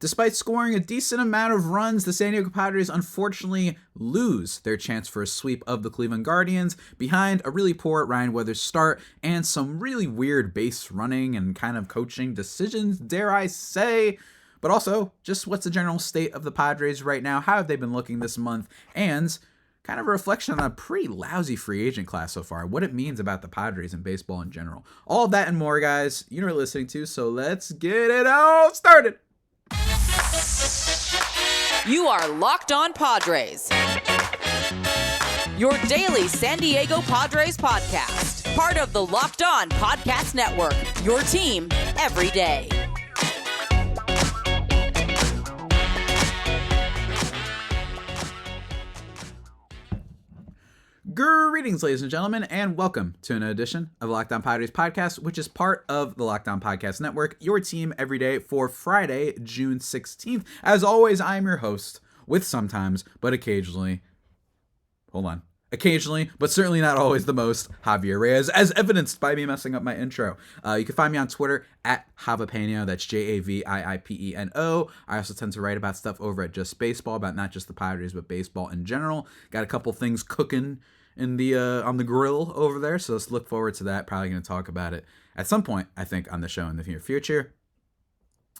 Despite scoring a decent amount of runs, the San Diego Padres unfortunately lose their chance for a sweep of the Cleveland Guardians behind a really poor Ryan Weathers start and some really weird base running and kind of coaching decisions, dare I say. But also, just what's the general state of the Padres right now? How have they been looking this month? And kind of a reflection on a pretty lousy free agent class so far, what it means about the Padres and baseball in general. All of that and more, guys, you know what you're listening to, so let's get it all started. You are Locked On Padres, your daily San Diego Padres podcast. Part of the Locked On Podcast Network, your team every day. Greetings, ladies and gentlemen, and welcome to an edition of the Locked On Padres podcast, which is part of the Locked On Podcast Network, your team every day for Friday, June 16th. As always, I'm your host with sometimes, but occasionally, occasionally, but certainly not always the most, Javier Reyes, as evidenced by me messing up my intro. You can find me on Twitter at Javapeno, that's Javiipeno. I also tend to write about stuff over at Just Baseball, about not just the Padres, but baseball in general. Got a couple things cooking in the on the grill over there, so let's look forward to that. Probably going to talk about it at some point, I think, on the show in the near future.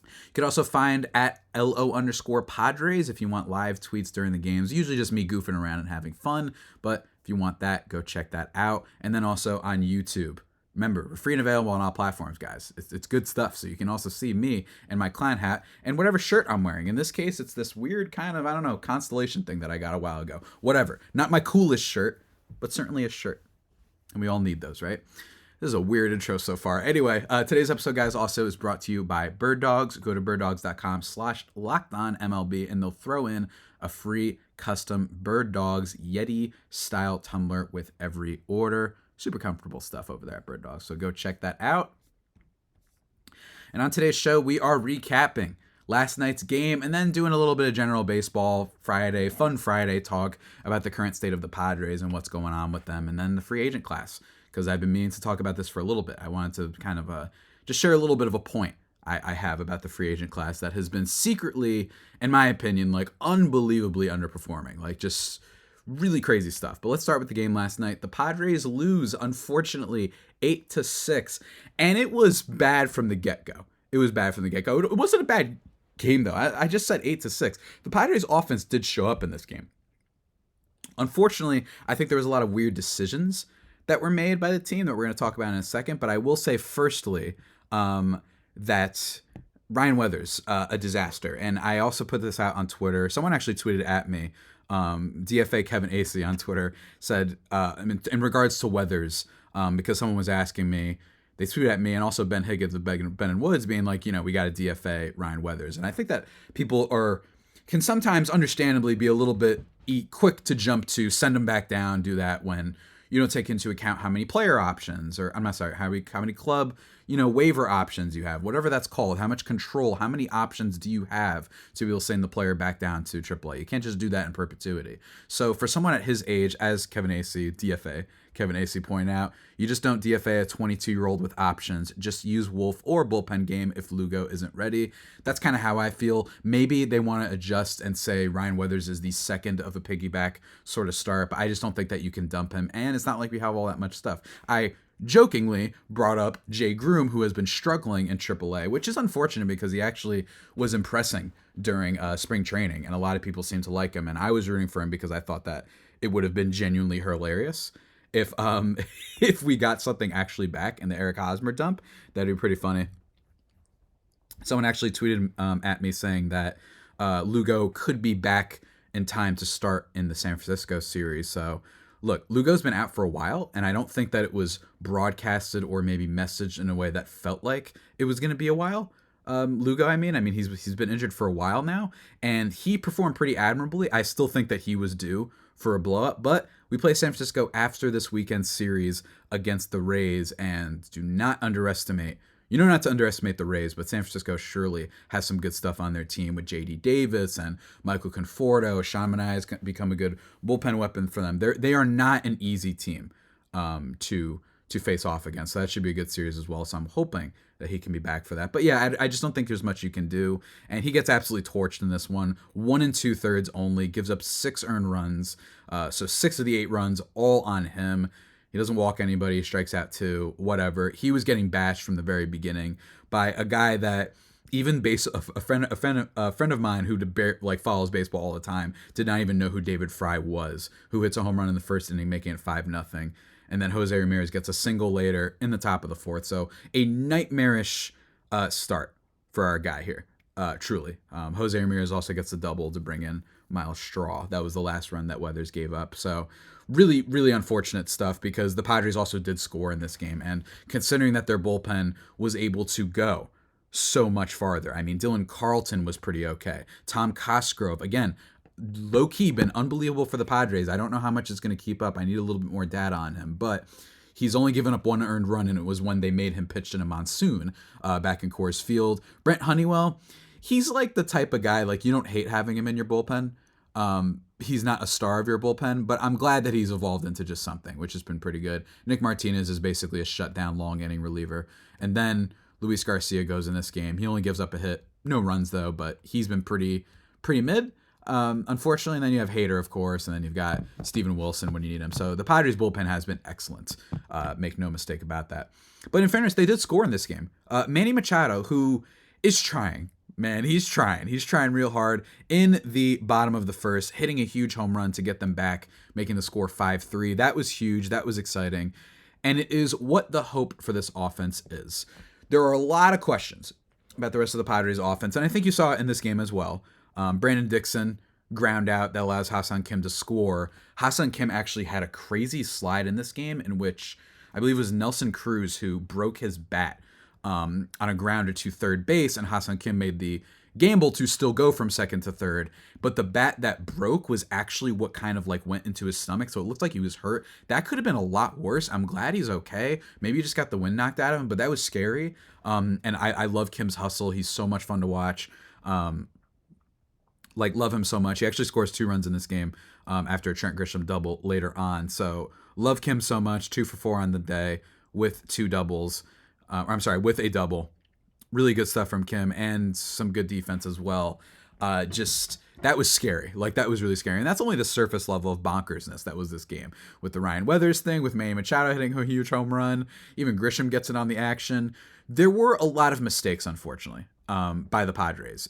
You can also find at LO_Padres if you want live tweets during the games. Usually just me goofing around and having fun, but if you want that, go check that out. And then also on YouTube. Remember, we're free and available on all platforms, guys. It's good stuff, so you can also see me and my clown hat and whatever shirt I'm wearing. In this case, it's this weird kind of, constellation thing that I got a while ago. Whatever. Not my coolest shirt, but certainly a shirt. And we all need those, right? This is a weird intro so far. Anyway, today's episode, guys, also is brought to you by Bird Dogs. Go to birddogs.com/LockedOnMLB, and they'll throw in a free custom Bird Dogs Yeti-style tumbler with every order. Super comfortable stuff over there at Bird Dogs, so go check that out. And on today's show, we are recapping last night's game and then doing a little bit of general baseball fun Friday talk about the current state of the Padres and what's going on with them, and then the free agent class, because I've been meaning to talk about this for a little bit. I wanted to kind of just share a little bit of a point I have about the free agent class that has been secretly, in my opinion, like unbelievably underperforming, like just really crazy stuff. But let's start with the game last night. The Padres lose, unfortunately, 8-6, and it was bad from the get-go. It wasn't a bad game, though. I just said 8-6. The Padres offense did show up in this game. Unfortunately, I think there was a lot of weird decisions that were made by the team that we're going to talk about in a second. But I will say, firstly, that Ryan Weathers, a disaster. And I also put this out on Twitter. Someone actually tweeted at me. DFA Kevin Acey on Twitter said, in regards to Weathers, because someone was asking me, they tweeted at me, and also Ben Higgins of Ben and Woods being like, we got to DFA Ryan Weathers. And I think that people can sometimes understandably be a little bit quick to jump to send him back down, do that when you don't take into account how many player options, or how many club, waiver options you have, whatever that's called, how much control, how many options do you have to be able to send the player back down to AAA. You can't just do that in perpetuity. So for someone at his age, as Kevin Acey pointed out, you just don't DFA a 22-year-old with options. Just use Wolf or bullpen game if Lugo isn't ready. That's kind of how I feel. Maybe they want to adjust and say Ryan Weathers is the second of a piggyback sort of start, but I just don't think that you can dump him, and it's not like we have all that much stuff. I jokingly brought up Jay Groom, who has been struggling in AAA, which is unfortunate because he actually was impressing during spring training, and a lot of people seem to like him, and I was rooting for him because I thought that it would have been genuinely hilarious if we got something actually back in the Eric Hosmer dump. That'd be pretty funny. Someone actually tweeted at me saying that Lugo could be back in time to start in the San Francisco series. So look, Lugo's been out for a while, and I don't think that it was broadcasted or maybe messaged in a way that felt like it was going to be a while. Lugo, I mean, he's been injured for a while now, and he performed pretty admirably. I still think that he was due for a blow-up, but we play San Francisco after this weekend series against the Rays, and do not underestimate, not to underestimate the Rays, but San Francisco surely has some good stuff on their team with J.D. Davis and Michael Conforto. Sean Manaea has become a good bullpen weapon for them. They are not an easy team to to face off against. So that should be a good series as well. So I'm hoping that he can be back for that. But yeah, I just don't think there's much you can do. And he gets absolutely torched in this one. 1 2/3 only, gives up 6 earned runs. So 6 of the 8 runs all on him. He doesn't walk anybody, strikes out 2, whatever. He was getting bashed from the very beginning by a guy that even a friend of mine who follows baseball all the time did not even know who David Fry was, who hits a home run in the first inning, making it 5-0. And then Jose Ramirez gets a single later in the top of the 4th. So a nightmarish start for our guy here, truly. Jose Ramirez also gets a double to bring in Miles Straw. That was the last run that Weathers gave up. So really, really unfortunate stuff because the Padres also did score in this game. And considering that their bullpen was able to go so much farther. I mean, Dylan Carlton was pretty okay. Tom Cosgrove, again, low-key been unbelievable for the Padres. I don't know how much it's going to keep up. I need a little bit more data on him, but he's only given up 1 earned run, and it was when they made him pitch in a monsoon back in Coors Field. Brent Honeywell, he's like the type of guy, like, you don't hate having him in your bullpen. He's not a star of your bullpen, but I'm glad that he's evolved into just something, which has been pretty good. Nick Martinez is basically a shutdown long inning reliever. And then Luis Garcia goes in this game. He only gives up a hit. No runs, though, but he's been pretty mid. Unfortunately, and then you have Hader, of course, and then you've got Steven Wilson when you need him. So the Padres bullpen has been excellent. Make no mistake about that. But in fairness, they did score in this game. Manny Machado, who is trying, man, he's trying. He's trying real hard in the bottom of the 1st, hitting a huge home run to get them back, making the score 5-3. That was huge. That was exciting. And it is what the hope for this offense is. There are a lot of questions about the rest of the Padres offense, and I think you saw it in this game as well. Brandon Dixon ground out that allows Ha-Seong Kim to score. Ha-Seong Kim actually had a crazy slide in this game in which I believe it was Nelson Cruz who broke his bat on a grounder to third base, and Ha-Seong Kim made the gamble to still go from second to third. But the bat that broke was actually what kind of like went into his stomach, so it looked like he was hurt. That could have been a lot worse. I'm glad he's okay. Maybe he just got the wind knocked out of him, but that was scary. And I love Kim's hustle. He's so much fun to watch. Love him so much. He actually scores 2 runs in this game after a Trent Grisham double later on. So love Kim so much. 2 for 4 on the day with 2 doubles. With a double. Really good stuff from Kim and some good defense as well. That was scary. That was really scary. And that's only the surface level of bonkersness that was this game. With the Ryan Weathers thing, with Manny Machado hitting a huge home run, even Grisham gets it on the action. There were a lot of mistakes, unfortunately, by the Padres.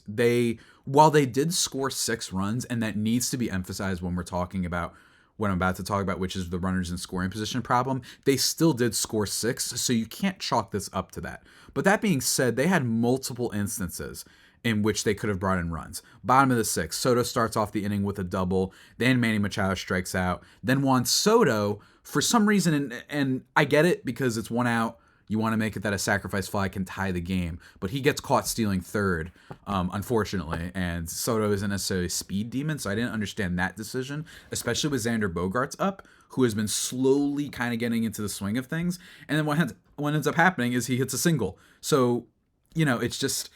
While they did score 6 runs, and that needs to be emphasized when we're talking about what I'm about to talk about, which is the runners in scoring position problem, they still did score 6, so you can't chalk this up to that. But that being said, they had multiple instances in which they could have brought in runs. Bottom of the 6th, Soto starts off the inning with a double, then Manny Machado strikes out, then Juan Soto, for some reason, and I get it because it's 1 out, you want to make it that a sacrifice fly can tie the game, but he gets caught stealing third, unfortunately, and Soto isn't necessarily a speed demon, so I didn't understand that decision, especially with Xander Bogaerts up, who has been slowly kind of getting into the swing of things, and then what ends up happening is he hits a single. So, it's just,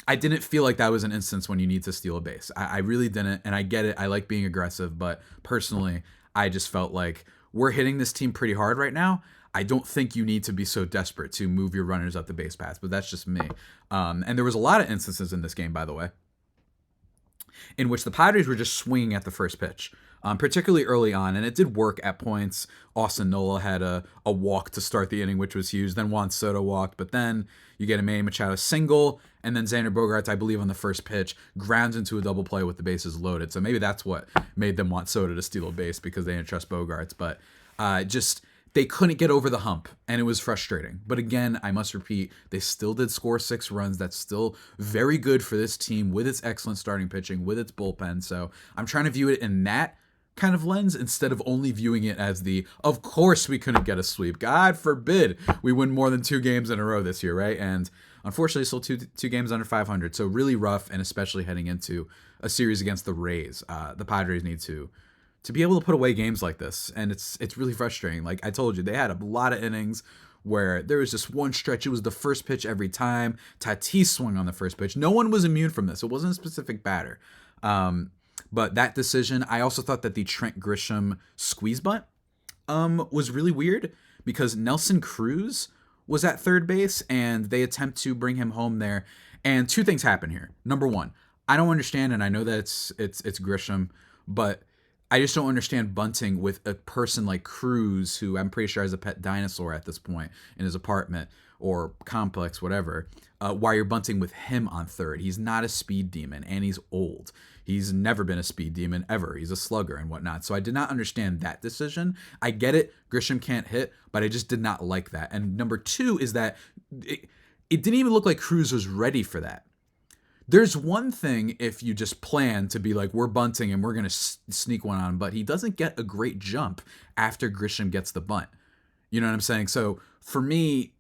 I didn't feel like that was an instance when you need to steal a base. I really didn't, and I get it, I like being aggressive, but personally, I just felt like we're hitting this team pretty hard right now. I don't think you need to be so desperate to move your runners up the base paths, but that's just me. And there was a lot of instances in this game, by the way, in which the Padres were just swinging at the first pitch, particularly early on, and it did work at points. Austin Nola had a walk to start the inning, which was huge. Then Juan Soto walked, but then you get a Manny Machado single, and then Xander Bogaerts, I believe, on the first pitch, grounds into a double play with the bases loaded. So maybe that's what made them want Soto to steal a base, because they didn't trust Bogaerts, but they couldn't get over the hump, and it was frustrating. But again, I must repeat, they still did score 6 runs. That's still very good for this team with its excellent starting pitching, with its bullpen. So I'm trying to view it in that kind of lens instead of only viewing it as of course we couldn't get a sweep. God forbid we win more than 2 games in a row this year, right? And unfortunately, still two games under 500. So really rough, and especially heading into a series against the Rays. The Padres need to be able to put away games like this, and it's really frustrating. Like I told you, they had a lot of innings where there was just one stretch. It was the first pitch every time. Tatis swung on the first pitch. No one was immune from this. It wasn't a specific batter. But that decision, I also thought that the Trent Grisham squeeze bunt was really weird, because Nelson Cruz was at third base, and they attempt to bring him home there. And two things happen here. Number one, I don't understand, and I know that it's Grisham, but I just don't understand bunting with a person like Cruz, who I'm pretty sure has a pet dinosaur at this point in his apartment or complex, whatever, while you're bunting with him on third. He's not a speed demon, and he's old. He's never been a speed demon ever. He's a slugger and whatnot. So I did not understand that decision. I get it. Grisham can't hit, but I just did not like that. And number two is that it didn't even look like Cruz was ready for that. There's one thing if you just plan to be like, we're bunting and we're going to sneak one on, but he doesn't get a great jump after Grisham gets the bunt. You know what I'm saying? So for me,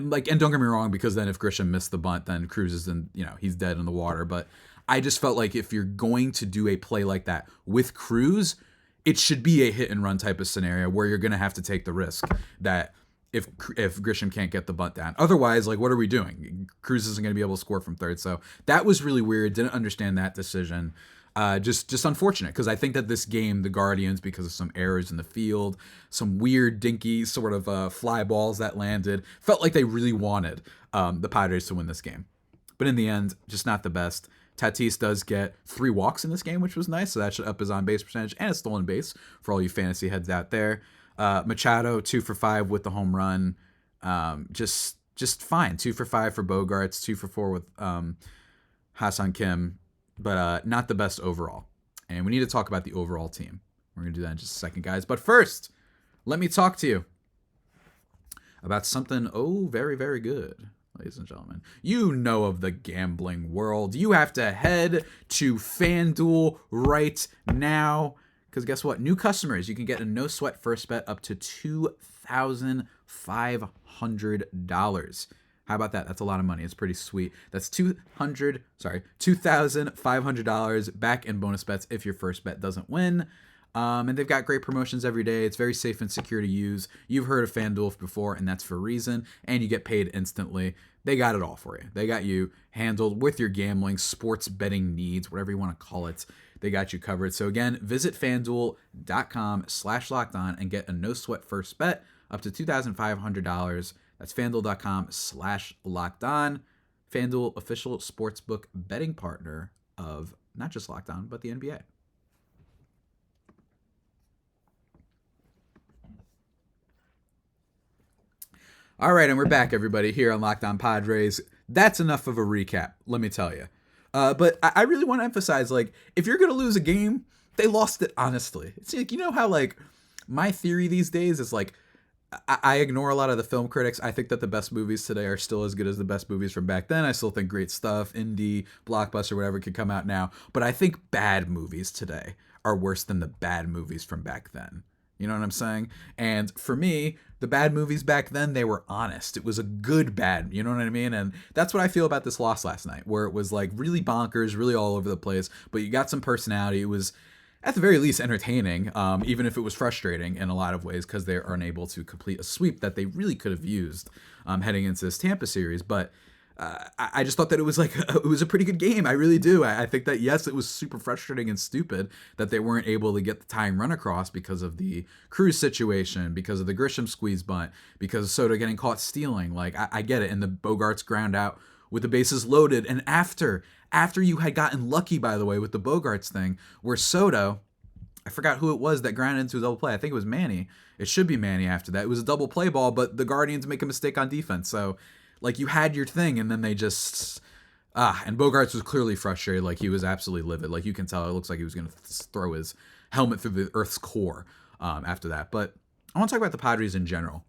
like, and don't get me wrong, because then if Grisham missed the bunt, then Cruz is in, he's dead in the water. But I just felt like if you're going to do a play like that with Cruz, it should be a hit and run type of scenario where you're going to have to take the risk that if Grisham can't get the bunt down. Otherwise, like, what are we doing? Cruz isn't going to be able to score from third. So that was really weird. Didn't understand that decision. Just unfortunate, because I think that this game, the Guardians, because of some errors in the field, some weird dinky sort of fly balls that landed, felt like they really wanted the Padres to win this game. But in the end, just not the best. Tatis does get 3 walks in this game, which was nice. So that should up his on-base percentage and a stolen base for all you fantasy heads out there. Machado 2 for 5 with the home run. Just fine. 2 for 5 for Bogaerts, 2 for 4 with Ha-Seong Kim, but not the best overall. And we need to talk about the overall team. We're going to do that in just a second, guys. But first, let me talk to you about something very, very good. Ladies and gentlemen, you know of the gambling world. You have to head to FanDuel right now. Because guess what? New customers, you can get a no-sweat first bet up to $2,500. How about that? That's a lot of money. It's pretty sweet. That's $2,500 back in bonus bets if your first bet doesn't win. And they've got great promotions every day. It's very safe and secure to use. You've heard of FanDuel before, and that's for a reason. And you get paid instantly. They got it all for you. They got you handled with your gambling, sports betting needs, whatever you want to call it. They got you covered. So again, visit FanDuel.com/lockedon and get a no-sweat first bet up to $2,500. That's FanDuel.com/lockedon. FanDuel, official sportsbook betting partner of not just Locked On, but the NBA. All right, and we're back, everybody, here on Locked On Padres. That's enough of a recap, let me tell you. But I really want to emphasize, like, if you're going to lose a game, they lost it honestly. It's like, you know how, like, my theory these days is, like, I ignore a lot of the film critics. I think that the best movies today are still as good as the best movies from back then. I still think great stuff, indie, blockbuster, whatever could come out now. But I think bad movies today are worse than the bad movies from back then. You know what I'm saying? And for me, the bad movies back then, they were honest. It was a good bad, you know what I mean? And that's what I feel about this loss last night, where it was like really bonkers, really all over the place, but you got some personality. It was at the very least entertaining, even if it was frustrating in a lot of ways because they're unable to complete a sweep that they really could have used heading into this Tampa series. But I just thought that it was like it was a pretty good game. I really do. I think that, yes, it was super frustrating and stupid that they weren't able to get the tying run across because of the Cruz situation, because of the Grisham squeeze bunt, because of Soto getting caught stealing. Like, I get it. And the Bogaerts ground out with the bases loaded. And after you had gotten lucky, by the way, with the Bogaerts thing, where Soto, I forgot who it was that grounded into a double play. I think it was Manny. It should be Manny after that. It was a double play ball, but the Guardians make a mistake on defense. So, like, you had your thing, and then they just... and Bogaerts was clearly frustrated. Like, he was absolutely livid. Like, you can tell it looks like he was going to throw his helmet through the Earth's core after that. But I want to talk about the Padres in general.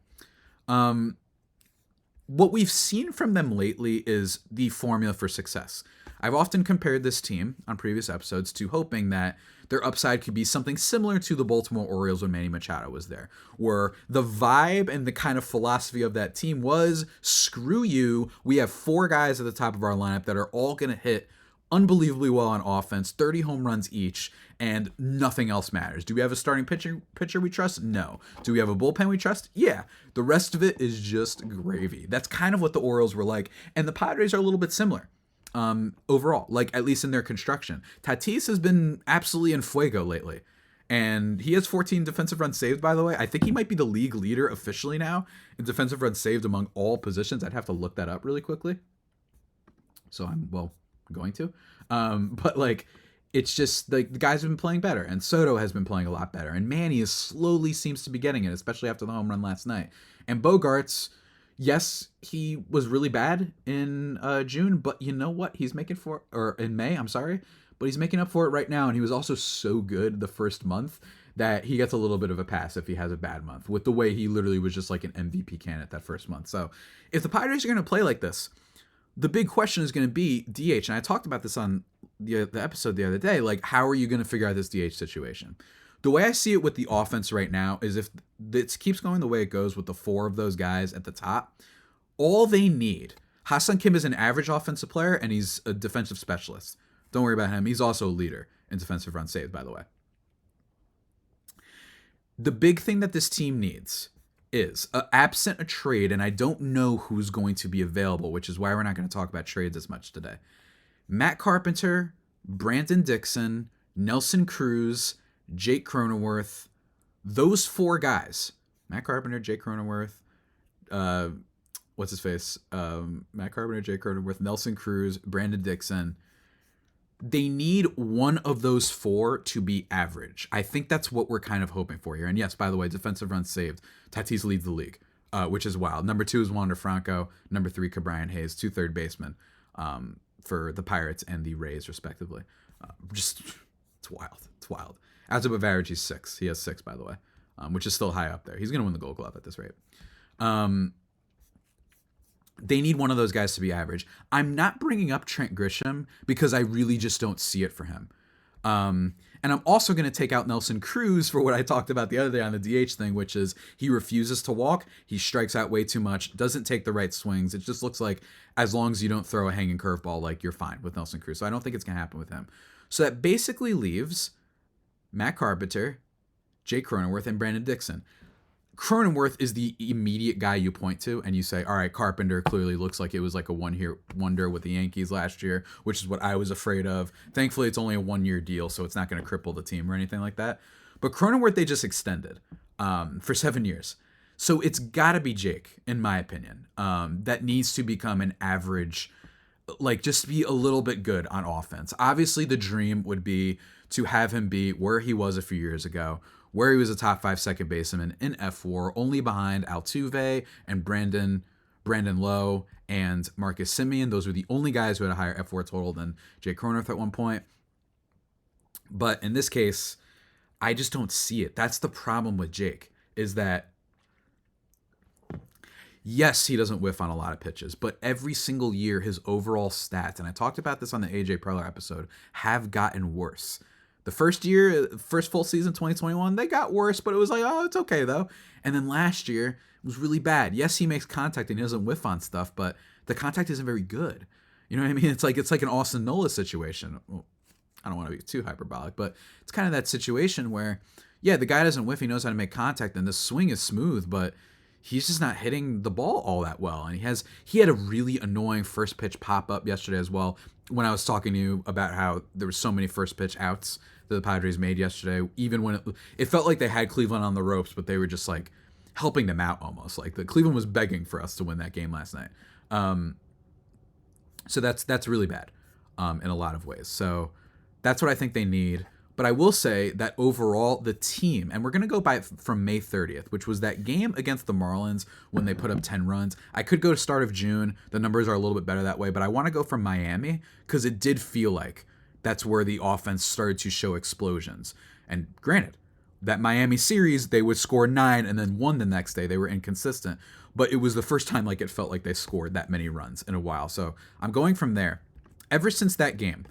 What we've seen from them lately is the formula for success. I've often compared this team on previous episodes to hoping that their upside could be something similar to the Baltimore Orioles when Manny Machado was there, where the vibe and the kind of philosophy of that team was, screw you, we have 4 guys at the top of our lineup that are all going to hit unbelievably well on offense, 30 home runs each, and nothing else matters. Do we have a starting pitcher we trust? No. Do we have a bullpen we trust? Yeah. The rest of it is just gravy. That's kind of what the Orioles were like, and the Padres are a little bit similar. Overall, like, at least in their construction. Tatis has been absolutely in fuego lately. And he has 14 defensive runs saved, by the way. I think he might be the league leader officially now in defensive runs saved among all positions. I'd have to look that up really quickly. So I'm, going to. But like, it's just like the guys have been playing better, and Soto has been playing a lot better, and Manny is slowly seems to be getting it, especially after the home run last night. And Bogaerts, yes, he was really bad in June, but you know what? He's making for, or in May, I'm sorry. But he's making up for it right now, and he was also so good the first month that he gets a little bit of a pass if he has a bad month, with the way he literally was just like an MVP candidate that first month. So if the Padres are going to play like this, the big question is going to be DH. And I talked about this on the episode the other day. Like, how are you going to figure out this DH situation? The way I see it with the offense right now is if it keeps going the way it goes with the four of those guys at the top, all they need, Ha-Seong Kim is an average offensive player, and he's a defensive specialist. Don't worry about him. He's also a leader in defensive runs saved, by the way. The big thing that this team needs is, absent a trade, and I don't know who's going to be available, which is why we're not going to talk about trades as much today. Matt Carpenter, Brandon Dixon, Nelson Cruz, Jake Cronenworth, those four guys. Matt Carpenter, Jake Cronenworth, what's his face? Matt Carpenter, Jake Cronenworth, Nelson Cruz, Brandon Dixon. They need one of those four to be average. I think that's what we're kind of hoping for here. And yes, by the way, defensive runs saved. Tatis leads the league, which is wild. Number 2 is Wander Franco. Number 3, Cabrian Hayes, 2 third basemen for the Pirates and the Rays, respectively. It's wild. It's wild. As of average, he's 6. He has 6, by the way, which is still high up there. He's going to win the Gold Glove at this rate. They need one of those guys to be average. I'm not bringing up Trent Grisham because I really just don't see it for him. And I'm also going to take out Nelson Cruz for what I talked about the other day on the DH thing, which is he refuses to walk. He strikes out way too much, doesn't take the right swings. It just looks like as long as you don't throw a hanging curveball, like you're fine with Nelson Cruz. So I don't think it's going to happen with him. So that basically leaves Matt Carpenter, Jake Cronenworth, and Brandon Dixon. Cronenworth is the immediate guy you point to, and you say, all right, Carpenter clearly looks like it was like a one-year wonder with the Yankees last year, which is what I was afraid of. Thankfully, it's only a one-year deal, so it's not going to cripple the team or anything like that. But Cronenworth, they just extended for 7 years. So it's got to be Jake, in my opinion, that needs to become an average, like just be a little bit good on offense. Obviously, the dream would be to have him be where he was a few years ago, where he was a top 5 second baseman in F4, only behind Altuve and Brandon Lowe and Marcus Semien. Those were the only guys who had a higher F4 total than Jake Cronenworth at one point. But in this case, I just don't see it. That's the problem with Jake, is that yes, he doesn't whiff on a lot of pitches, but every single year his overall stats, and I talked about this on the AJ Preller episode, have gotten worse. The first year, first full season, 2021, they got worse, but it was like, oh, it's okay, though. And then last year, it was really bad. Yes, he makes contact and he doesn't whiff on stuff, but the contact isn't very good. You know what I mean? It's like an Austin Nola situation. Well, I don't want to be too hyperbolic, but it's kind of that situation where, yeah, the guy doesn't whiff, he knows how to make contact, and the swing is smooth, but he's just not hitting the ball all that well. And he had a really annoying first pitch pop-up yesterday as well, when I was talking to you about how there were so many first pitch outs that the Padres made yesterday, even when it felt like they had Cleveland on the ropes, but they were just like helping them out almost. Like the Cleveland was begging for us to win that game last night. So that's really bad in a lot of ways. So that's what I think they need. But I will say that overall, the team, and we're going to go by from May 30th, which was that game against the Marlins when they put up 10 runs. I could go to start of June. The numbers are a little bit better that way, but I want to go from Miami because it did feel like that's where the offense started to show explosions. And granted, that Miami series, they would score 9 and then 1 the next day. They were inconsistent, but it was the first time like it felt like they scored that many runs in a while. So I'm going from there. Ever since that game,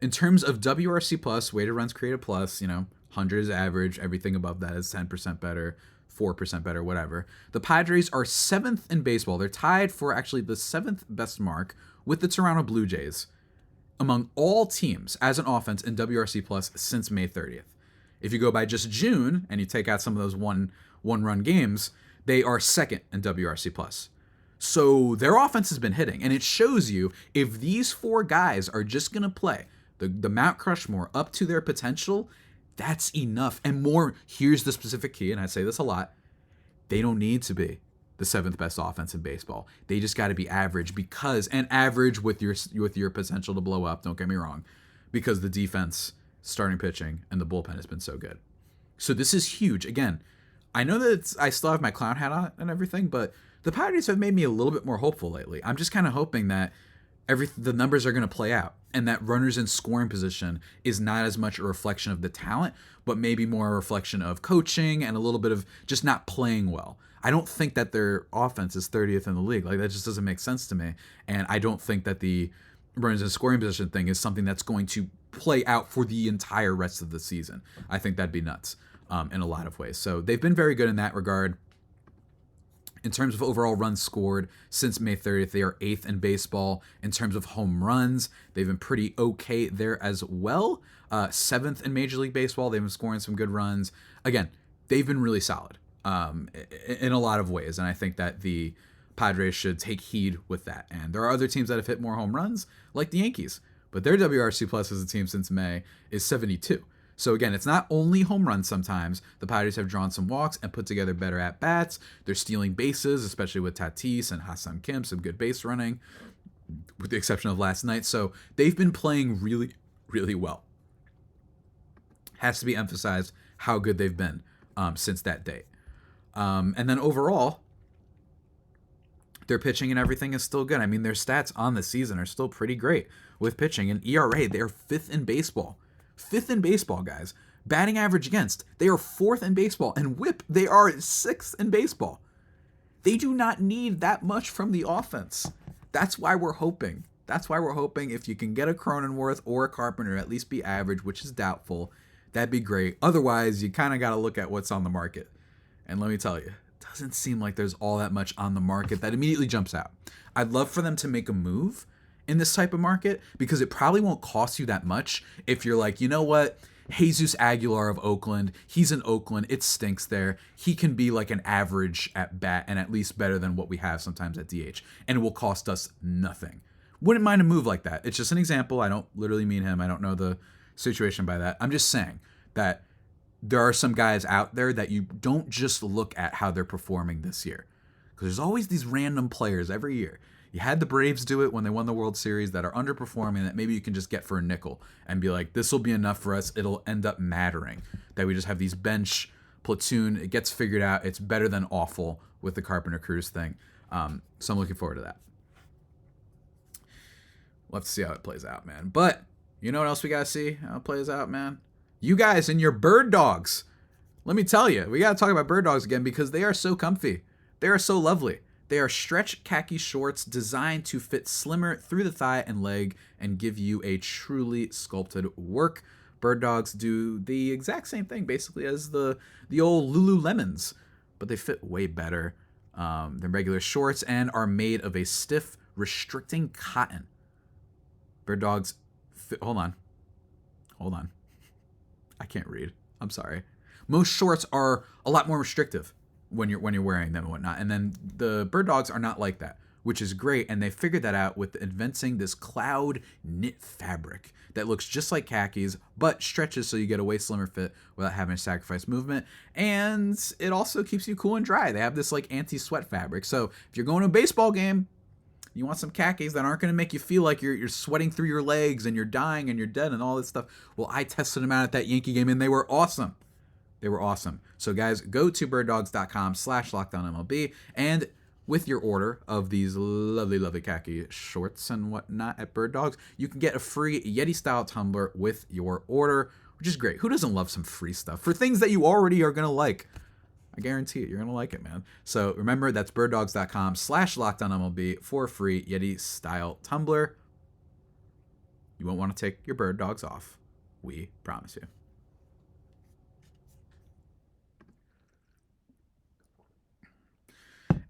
in terms of WRC plus, weighted runs created plus, 100 is average, everything above that is 10% better, 4% better, whatever. The Padres are 7th in baseball. They're tied for actually the 7th best mark with the Toronto Blue Jays among all teams as an offense in WRC plus since May 30th. If you go by just June and you take out some of those one-run games, they are 2nd in WRC plus. So their offense has been hitting, and it shows you if these 4 guys are just going to play the Mount Crushmore up to their potential, That's enough. And more, here's the specific key, and I say this a lot. They don't need to be the 7th best offense in baseball. They just got to be average, because, and average with your potential to blow up, don't get me wrong, because the defense, starting pitching, and the bullpen has been so good. So this is huge. Again, I know that I still have my clown hat on and everything, but the Padres have made me a little bit more hopeful lately. I'm just kind of hoping that the numbers are going to play out, and that runners in scoring position is not as much a reflection of the talent, but maybe more a reflection of coaching and a little bit of just not playing well. I don't think that their offense is 30th in the league. Like, that just doesn't make sense to me. And I don't think that the runners in scoring position thing is something that's going to play out for the entire rest of the season. I think that'd be nuts in a lot of ways. So they've been very good in that regard. In terms of overall runs scored since May 30th, they are 8th in baseball. In terms of home runs, they've been pretty okay there as well. 7th in Major League Baseball. They've been scoring some good runs. Again, they've been really solid in a lot of ways, and I think that the Padres should take heed with that. And there are other teams that have hit more home runs, like the Yankees, but their WRC plus as a team since May is 72. So again, it's not only home runs sometimes. The Padres have drawn some walks and put together better at-bats. They're stealing bases, especially with Tatis and Ha-Seong Kim, some good base running, with the exception of last night. So they've been playing really, really well. Has to be emphasized how good they've been since that date. And then overall, their pitching and everything is still good. I mean, their stats on the season are still pretty great with pitching. And ERA, they are 5th in baseball. 5th in baseball, guys. Batting average against, they are 4th in baseball. And whip, they are 6th in baseball. They do not need that much from the offense. That's why we're hoping. That's why we're hoping if you can get a Cronenworth or a Carpenter, at least be average, which is doubtful, that'd be great. Otherwise, you kind of got to look at what's on the market. And let me tell you, it doesn't seem like there's all that much on the market that immediately jumps out. I'd love for them to make a move in this type of market, because it probably won't cost you that much if you're like, you know what, Jesus Aguilar of Oakland, he's in Oakland, it stinks there. He can be like an average at bat and at least better than what we have sometimes at DH, and it will cost us nothing. Wouldn't mind a move like that. It's just an example. I don't literally mean him. I don't know the situation by that. I'm just saying that there are some guys out there that you don't just look at how they're performing this year, because there's always these random players every year. You had the Braves do it when they won the World Series that are underperforming that maybe you can just get for a nickel and be like, this will be enough for us. It'll end up mattering that we just have these bench platoon. It gets figured out. It's better than awful with the Carpenter Cruz thing. So I'm looking forward to that. We'll have to see how it plays out, man. But you know what else we got to see how it plays out, man? You guys and your bird dogs. Let me tell you, we got to talk about bird dogs again, because they are so comfy. They are so lovely. They are stretch khaki shorts designed to fit slimmer through the thigh and leg and give you a truly sculpted work. Bird dogs do the exact same thing basically as the old Lululemons, but they fit way better than regular shorts and are made of a stiff, restricting cotton. Bird dogs fit, hold on. I can't read. I'm sorry. Most shorts are a lot more restrictive when you're wearing them and whatnot. And then the bird dogs are not like that, which is great. And they figured that out with inventing this cloud knit fabric that looks just like khakis, but stretches so you get a way slimmer fit without having to sacrifice movement. And it also keeps you cool and dry. They have this like anti-sweat fabric. So if you're going to a baseball game, you want some khakis that aren't going to make you feel like you're sweating through your legs and you're dying and you're dead and all this stuff. Well, I tested them out at that Yankee game and they were awesome. They were awesome. So guys, go to birddogs.com/LockedOnMLB, and with your order of these lovely, lovely khaki shorts and whatnot at Bird Dogs, you can get a free Yeti-style tumbler with your order, which is great. Who doesn't love some free stuff for things that you already are going to like? I guarantee it. You're going to like it, man. So remember, that's birddogs.com/LockedOnMLB for a free Yeti-style tumbler. You won't want to take your Bird Dogs off. We promise you.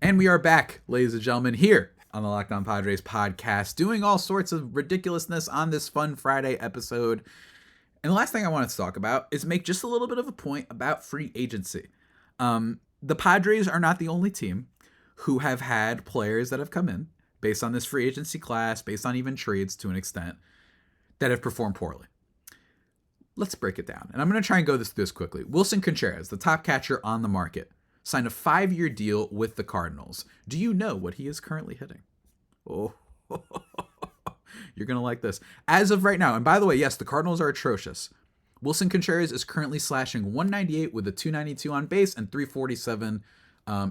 And we are back, ladies and gentlemen, here on the Locked On Padres podcast, doing all sorts of ridiculousness on this fun Friday episode. And the last thing I wanted to talk about is make just a little bit of a point about free agency. The Padres are not the only team who have had players that have come in based on this free agency class, based on even trades to an extent, that have performed poorly. Let's break it down. And I'm going to try and go this quickly. Wilson Contreras, the top catcher on the market, signed a 5-year deal with the Cardinals. Do you know what he is currently hitting? Oh, you're going to like this. As of right now, and by the way, yes, the Cardinals are atrocious. Wilson Contreras is currently slashing 198 with a 292 on base and 347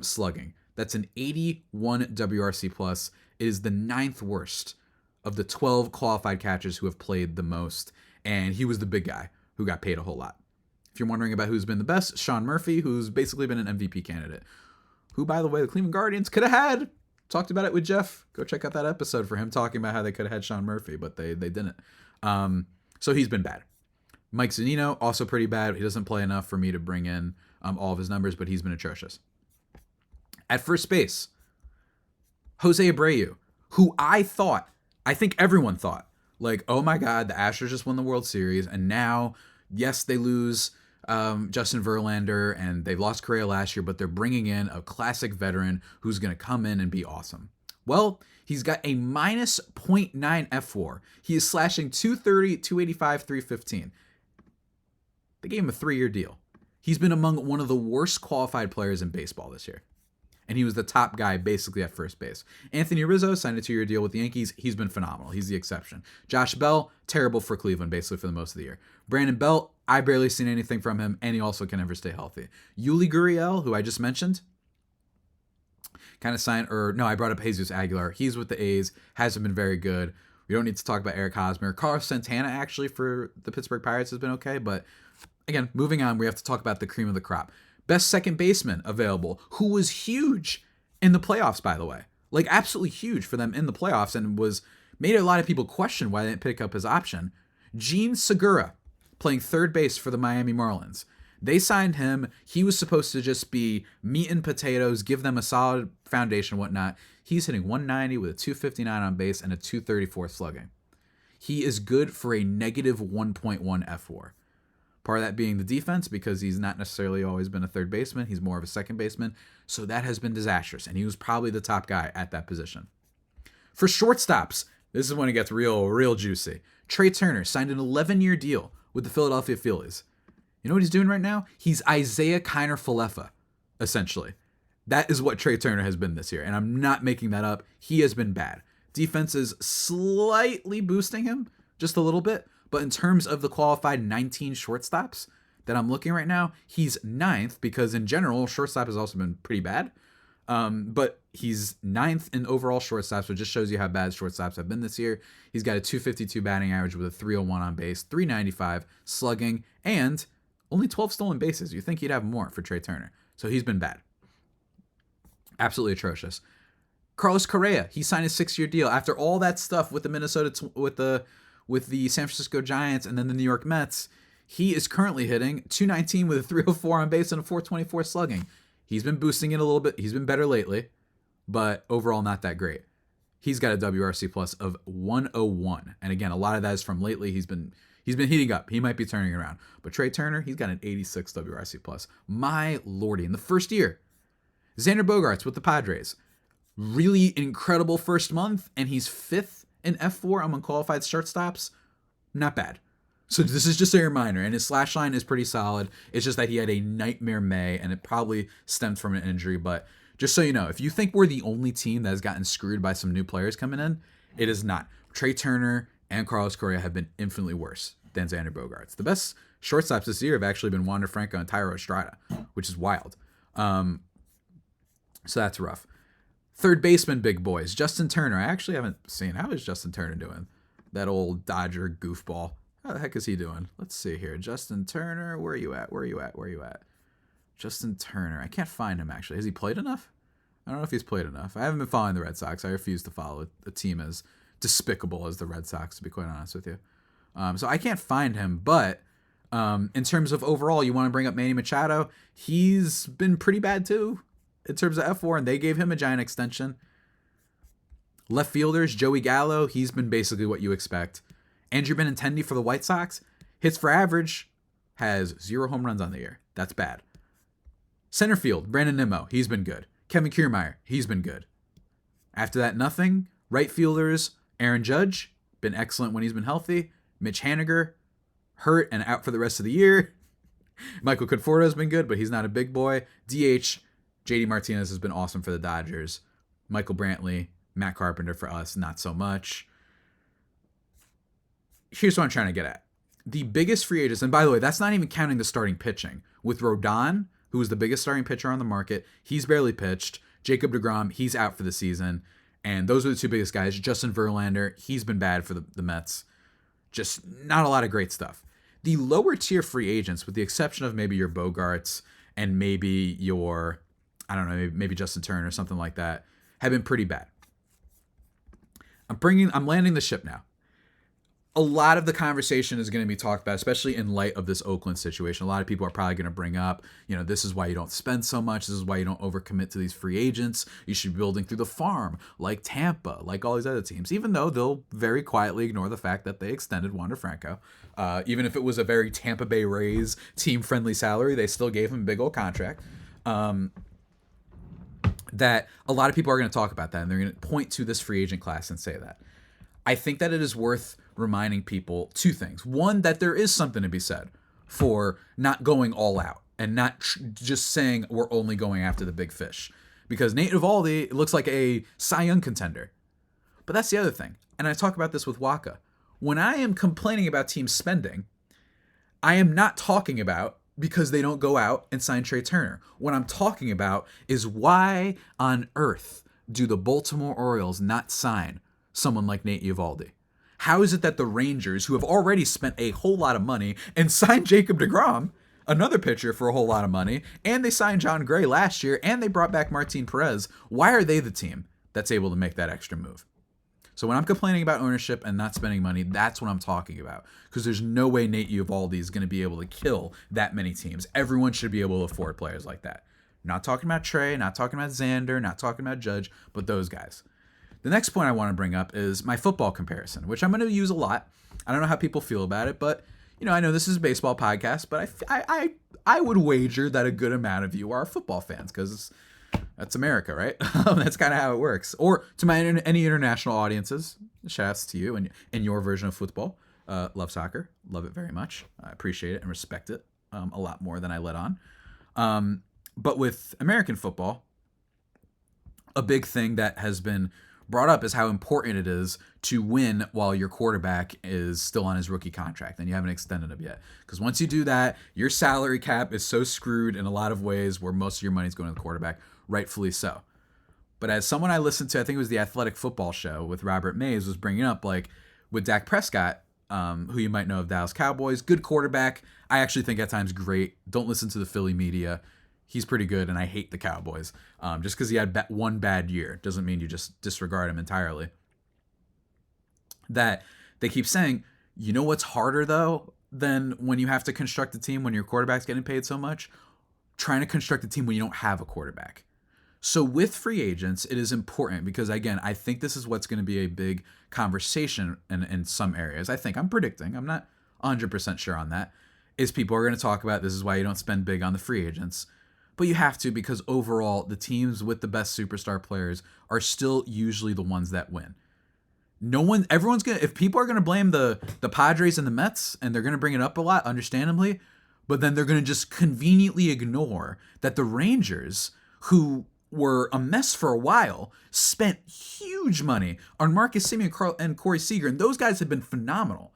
slugging. That's an 81 WRC plus. It is the 9th worst of the 12 qualified catchers who have played the most. And he was the big guy who got paid a whole lot. If you're wondering about who's been the best, Sean Murphy, who's basically been an MVP candidate, who, by the way, the Cleveland Guardians could have had. Talked about it with Jeff. Go check out that episode for him talking about how they could have had Sean Murphy, but they didn't. So he's been bad. Mike Zunino, also pretty bad. He doesn't play enough for me to bring in all of his numbers, but he's been atrocious. At first base, Jose Abreu, who I think everyone thought, like, oh my God, the Astros just won the World Series, and now, yes, they lose Justin Verlander, and they lost Correa last year, but they're bringing in a classic veteran who's going to come in and be awesome. Well, he's got a minus 0.9 F4. He is slashing 230, 285, 315. They gave him a 3-year deal. He's been among one of the worst qualified players in baseball this year. And he was the top guy basically at first base. Anthony Rizzo signed a 2-year deal with the Yankees. He's been phenomenal. He's the exception. Josh Bell, terrible for Cleveland basically for the most of the year. Brandon Belt, I barely seen anything from him, and he also can never stay healthy. Yuli Gurriel, who I just mentioned, kind of signed, I brought up Jesus Aguilar. He's with the A's, hasn't been very good. We don't need to talk about Eric Hosmer. Carlos Santana, actually, for the Pittsburgh Pirates has been okay, but again, moving on, we have to talk about the cream of the crop. Best second baseman available, who was huge in the playoffs, by the way. Like, absolutely huge for them in the playoffs, and made a lot of people question why they didn't pick up his option. Gene Segura, playing third base for the Miami Marlins. They signed him. He was supposed to just be meat and potatoes, give them a solid foundation and whatnot. He's hitting 190 with a 259 on base and a 234 slugging. He is good for a negative 1.1 F4. Part of that being the defense, because he's not necessarily always been a third baseman. He's more of a second baseman. So that has been disastrous. And he was probably the top guy at that position. For shortstops, this is when it gets real juicy. Trey Turner signed an 11-year deal with the Philadelphia Phillies. You know what he's doing right now? He's Isaiah Kiner-Falefa, essentially. That is what Trey Turner has been this year. And I'm not making that up. He has been bad. Defense is slightly boosting him, just a little bit. But in terms of the qualified 19 shortstops that I'm looking right now, he's 9th, because in general, shortstop has also been pretty bad. But he's 9th in overall shortstops, which just shows you how bad shortstops have been this year. He's got a 252 batting average with a 301 on base, 395 slugging, and only 12 stolen bases. You think he'd have more for Trey Turner. So he's been bad. Absolutely atrocious. Carlos Correa, he signed a 6-year deal after all that stuff with the with the San Francisco Giants and then the New York Mets. He is currently hitting 219 with a 304 on base and a 424 slugging. He's been boosting it a little bit. He's been better lately, but overall not that great. He's got a WRC plus of 101. And again, a lot of that is from lately. He's been heating up. He might be turning around. But Trey Turner, he's got an 86 WRC plus. My lordy. In the first year, Xander Bogaerts with the Padres. Really incredible first month, and he's 5th in F4 among qualified shortstops. Not bad. So this is just a reminder, and his slash line is pretty solid. It's just that he had a nightmare May, and it probably stemmed from an injury. But just so you know, if you think we're the only team that has gotten screwed by some new players coming in, it is not. Trey Turner and Carlos Correa have been infinitely worse than Xander Bogaerts. The best shortstops this year have actually been Wander Franco and Tyro Estrada, which is wild. So that's rough. Third baseman, big boys. Justin Turner. I actually haven't seen. How is Justin Turner doing? That old Dodger goofball. How the heck is he doing? Let's see here. Justin Turner. Where are you at? Justin Turner. I can't find him, actually. Has he played enough? I don't know if he's played enough. I haven't been following the Red Sox. I refuse to follow a team as despicable as the Red Sox, to be quite honest with you. So I can't find him. But in terms of overall, you want to bring up Manny Machado. He's been pretty bad, too, in terms of F4, and they gave him a giant extension. Left fielders, Joey Gallo, he's been basically what you expect. Andrew Benintendi for the White Sox, hits for average, has 0 home runs on the year. That's bad. Center field, Brandon Nimmo, he's been good. Kevin Kiermaier, he's been good. After that, nothing. Right fielders, Aaron Judge, been excellent when he's been healthy. Mitch Haniger, hurt and out for the rest of the year. Michael Conforto's been good, but he's not a big boy. DH, JD Martinez has been awesome for the Dodgers. Michael Brantley, Matt Carpenter for us, not so much. Here's what I'm trying to get at. The biggest free agents, and by the way, that's not even counting the starting pitching. With Rodon, who is the biggest starting pitcher on the market, he's barely pitched. Jacob deGrom, he's out for the season. And those are the two biggest guys. Justin Verlander, he's been bad for the Mets. Just not a lot of great stuff. The lower tier free agents, with the exception of maybe your Bogaerts and maybe your, I don't know, maybe Justin Turner or something like that, have been pretty bad. I'm landing the ship now. A lot of the conversation is going to be talked about, especially in light of this Oakland situation. A lot of people are probably going to bring up, this is why you don't spend so much. This is why you don't overcommit to these free agents. You should be building through the farm, like Tampa, like all these other teams, even though they'll very quietly ignore the fact that they extended Wander Franco. Even if it was a very Tampa Bay Rays team-friendly salary, they still gave him a big old contract. That a lot of people are going to talk about that, and they're going to point to this free agent class and say that. I think that it is worth reminding people two things. One, that there is something to be said for not going all out and not just saying we're only going after the big fish. Because Nate Eovaldi looks like a Cy Young contender. But that's the other thing. And I talk about this with Waka. When I am complaining about team spending, I am not talking about because they don't go out and sign Trey Turner. What I'm talking about is why on earth do the Baltimore Orioles not sign someone like Nate Eovaldi? How is it that the Rangers, who have already spent a whole lot of money and signed Jacob deGrom, another pitcher, for a whole lot of money, and they signed John Gray last year, and they brought back Martin Perez, why are they the team that's able to make that extra move? So when I'm complaining about ownership and not spending money, that's what I'm talking about. Because there's no way Nate Eovaldi is going to be able to kill that many teams. Everyone should be able to afford players like that. Not talking about Trey, not talking about Xander, not talking about Judge, but those guys. The next point I want to bring up is my football comparison, which I'm going to use a lot. I don't know how people feel about it, but I know this is a baseball podcast, but I would wager that a good amount of you are football fans because that's America, right? That's kind of how it works. Or to any international audiences, shouts to you and your version of football. Love soccer, love it very much. I appreciate it and respect it a lot more than I let on. But with American football, a big thing that has been brought up is how important it is to win while your quarterback is still on his rookie contract and you haven't extended him yet. Because once you do that, your salary cap is so screwed in a lot of ways where most of your money's going to the quarterback, rightfully so. But as someone I listened to, I think it was the Athletic Football Show with Robert Mays, was bringing up, like with Dak Prescott, who you might know of Dallas Cowboys, good quarterback. I actually think at times great. Don't listen to the Philly media. He's pretty good, and I hate the Cowboys. Just because he had one bad year doesn't mean you just disregard him entirely. That they keep saying, you know what's harder, though, than when you have to construct a team when your quarterback's getting paid so much? Trying to construct a team when you don't have a quarterback. So with free agents, it is important because, again, I think this is what's going to be a big conversation in some areas. I'm predicting. I'm not 100% sure on that. Is people are going to talk about this is why you don't spend big on the free agents. But you have to, because overall, the teams with the best superstar players are still usually the ones that win. If people are going to blame the Padres and the Mets, and they're going to bring it up a lot, understandably, but then they're going to just conveniently ignore that the Rangers, who were a mess for a while, spent huge money on Marcus Semien and Corey Seager, and those guys have been phenomenal.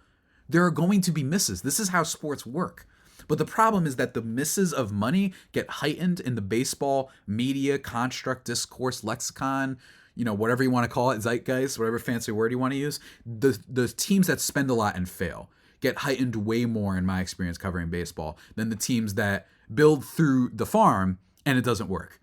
There are going to be misses. This is how sports work. But the problem is that the misses of money get heightened in the baseball media construct, discourse, lexicon, whatever you want to call it, zeitgeist, whatever fancy word you want to use. The teams that spend a lot and fail get heightened way more, in my experience covering baseball, than the teams that build through the farm and it doesn't work.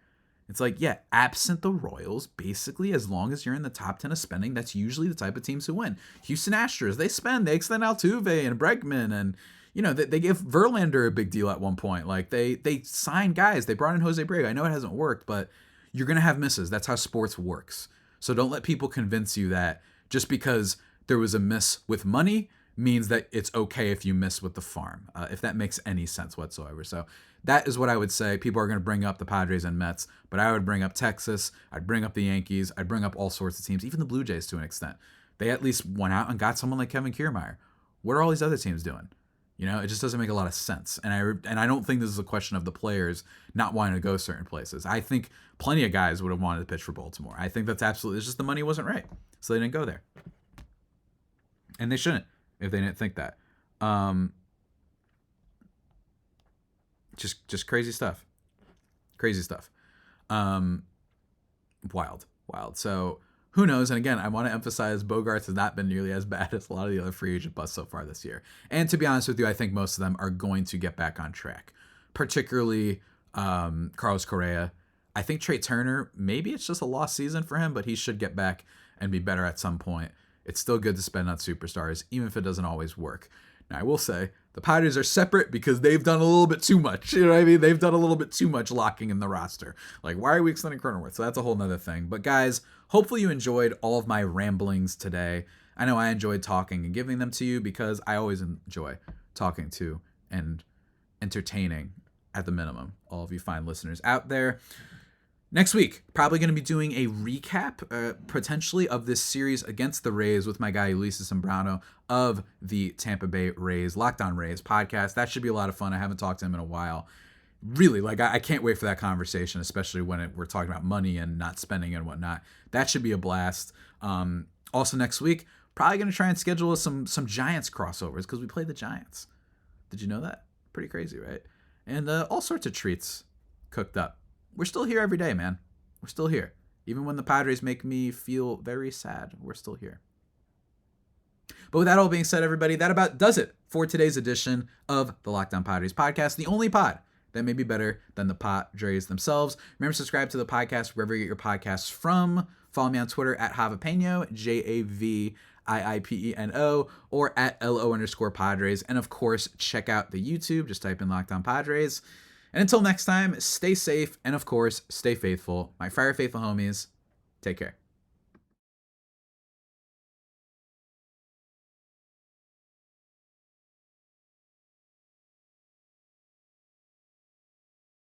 It's like, yeah, absent the Royals, basically, as long as you're in the top 10 of spending, that's usually the type of teams who win. Houston Astros, they extend Altuve and Bregman, and they gave Verlander a big deal at one point. Like, they signed guys. They brought in Jose Abreu. I know it hasn't worked, but you're going to have misses. That's how sports works. So don't let people convince you that just because there was a miss with money means that it's okay if you miss with the farm, if that makes any sense whatsoever. So that is what I would say. People are going to bring up the Padres and Mets, but I would bring up Texas. I'd bring up the Yankees. I'd bring up all sorts of teams, even the Blue Jays to an extent. They at least went out and got someone like Kevin Kiermaier. What are all these other teams doing? It just doesn't make a lot of sense. And I don't think this is a question of the players not wanting to go certain places. I think plenty of guys would have wanted to pitch for Baltimore. I think that's absolutely, it's just the money wasn't right. So they didn't go there. And they shouldn't if they didn't think that. Just crazy stuff. Crazy stuff. Wild. So who knows? And again, I want to emphasize Bogaerts has not been nearly as bad as a lot of the other free agent busts so far this year. And to be honest with you, I think most of them are going to get back on track, particularly Carlos Correa. I think Trey Turner, maybe it's just a lost season for him, but he should get back and be better at some point. It's still good to spend on superstars, even if it doesn't always work. Now, I will say, the Padres are separate because they've done a little bit too much. You know what I mean? They've done a little bit too much locking in the roster. Like, why are we extending Cronenworth? So that's a whole nother thing. But guys, hopefully you enjoyed all of my ramblings today. I know I enjoyed talking and giving them to you because I always enjoy talking to and entertaining, at the minimum, all of you fine listeners out there. Next week, probably going to be doing a recap, potentially, of this series against the Rays with my guy Ulises Zambrano of the Tampa Bay Rays, Locked On Rays podcast. That should be a lot of fun. I haven't talked to him in a while. Really, I can't wait for that conversation, especially when we're talking about money and not spending and whatnot. That should be a blast. Also next week, probably going to try and schedule some Giants crossovers because we play the Giants. Did you know that? Pretty crazy, right? And all sorts of treats cooked up. We're still here every day, man. We're still here. Even when the Padres make me feel very sad, we're still here. But with that all being said, everybody, that about does it for today's edition of the Locked On Padres podcast, the only pod that may be better than the Padres themselves. Remember to subscribe to the podcast wherever you get your podcasts from. Follow me on Twitter at Javipeno, JAVIIPENO, or at LO_Padres. And of course, check out the YouTube. Just type in Locked On Padres. And until next time, stay safe and, of course, stay faithful. My Fire Faithful homies, take care.